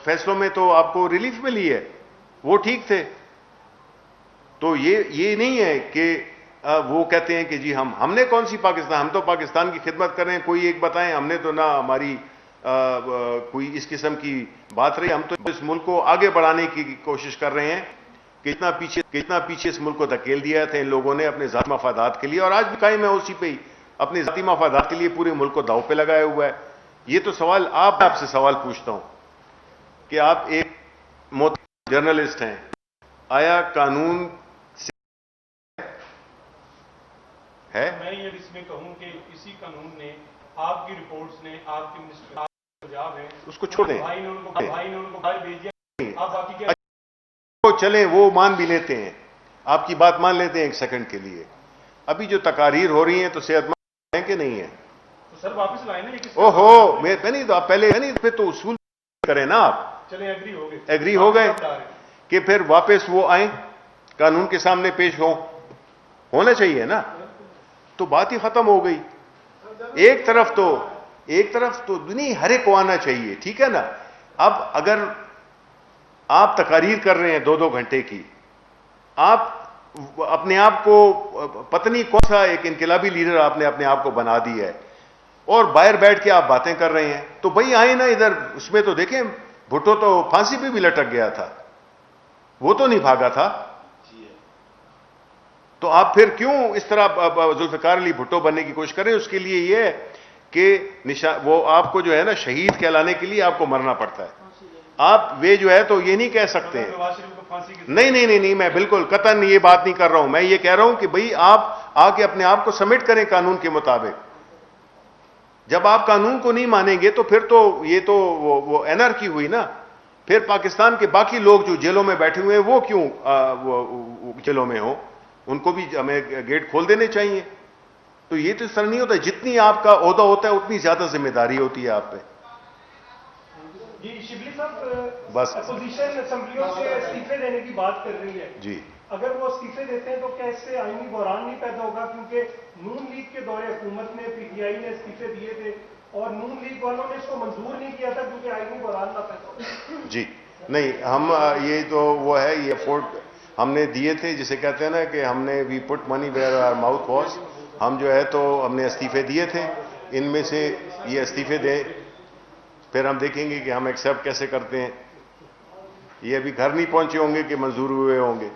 فیصلوں میں تو آپ کو ریلیف ملی ہے، وہ ٹھیک تھے۔ تو یہ نہیں ہے کہ وہ کہتے ہیں کہ جی ہم نے کون سی پاکستان، ہم تو پاکستان کی خدمت کر رہے ہیں، کوئی ایک بتائیں، ہم نے تو نہ ہماری کوئی اس قسم کی بات رہی، ہم تو اس ملک کو آگے بڑھانے کی کوشش کر رہے ہیں۔ کتنا پیچھے اس ملک کو دھکیل دیا تھا ان لوگوں نے اپنے ذاتی مفادات کے لیے، اور آج بھی قائم ہے اسی پہ ہی، اپنے ذاتی مفادات کے لیے پورے ملک کو داؤ پہ لگایا ہوا ہے۔ یہ تو سوال آپ سے سوال پوچھتا ہوں کہ آپ ایک جرنلسٹ ہیں، آیا قانون ہے؟ میں یہ اس میں کہوں کہ اسی قانون نے آپ کی رپورٹس نے آپ کی منسٹر پنجاب ہے اس کو چھوڑ دیں، بھائی نے ان کو باہر بھیج دیا، آپ باقی کیا وہ چلیں، وہ مان بھی لیتے ہیں، آپ کی بات مان لیتے ہیں ایک سیکنڈ کے لیے۔ ابھی جو تقاریر ہو رہی ہیں تو صحت مند ہیں کہ نہیں ہیں؟ تو سر واپس لائیں نا، یہ کس اوہو، میں نہیں تو آپ پہلے نہیں پھر تو اصول کریں نا، آپ چلیں ایگری ہو گئے ایگری ہو گئے کہ پھر واپس وہ آئیں قانون کے سامنے پیش ہونا چاہیے نا, تو بات ہی ختم ہو گئی. ایک طرف تو نہیں, ہر ایک کو آنا چاہیے, ٹھیک ہے نا. اب اگر آپ تقاریر کر رہے ہیں 2-2 گھنٹے کی, آپ اپنے آپ کو پتہ نہیں کون سا ایک انقلابی لیڈر آپ نے اپنے آپ کو بنا دیا ہے, اور باہر بیٹھ کے آپ باتیں کر رہے ہیں, تو بھائی آئے نا ادھر. اس میں تو دیکھیں بھٹو تو پھانسی پہ بھی لٹک گیا تھا, وہ تو نہیں بھاگا تھا. تو آپ پھر کیوں اس طرح ذوالفقار علی بھٹو بننے کی کوشش کریں؟ اس کے لیے یہ ہے کہ وہ آپ کو جو ہے نا شہید کہلانے کے لیے آپ کو مرنا پڑتا ہے. آپ وہ جو ہے تو یہ نہیں کہہ سکتے. نہیں, میں بالکل قطعاً یہ بات نہیں کر رہا ہوں. میں یہ کہہ رہا ہوں کہ بھئی آپ آ کے اپنے آپ کو سبمٹ کریں قانون کے مطابق. جب آپ قانون کو نہیں مانیں گے تو پھر تو یہ تو وہ انارکی ہوئی نا. پھر پاکستان کے باقی لوگ جو جیلوں میں بیٹھے ہوئے ہیں وہ کیوں جیلوں میں ہوں؟ ان کو بھی ہمیں گیٹ کھول دینے چاہیے. تو یہ تو اس طرح نہیں ہوتا. جتنی آپ کا عہدہ ہوتا ہے اتنی زیادہ ذمہ داری ہوتی ہے آپ پہ. جی شبلی صاحب, بس اپوزیشن اسمبلیوں سے استعفے دینے کی بات کر رہی ہے. جی, اگر وہ استعفے دیتے ہیں تو کیا اس سے آئینی بحران نہیں پیدا ہوگا؟ کیونکہ نون لیگ کے دور حکومت میں پی ٹی آئی نے استعفے دیے تھے اور نون لیگ والوں نے اس کو منظور نہیں کیا تھا کیونکہ آئینی بحران نہ پیدا ہو. جی نہیں, ہم یہ تو وہ ہے, یہ افورڈ ہم نے دیے تھے, جسے کہتے ہیں نا کہ ہم نے وی پٹ منی ویئر آور ماؤتھ واز. ہم جو ہے تو ہم نے استعفے دیے تھے. ان میں سے یہ استعفے دیں, پھر ہم دیکھیں گے کہ ہم ایکسیپٹ کیسے کرتے ہیں. یہ ابھی گھر نہیں پہنچے ہوں گے کہ منظور ہوئے ہوں گے.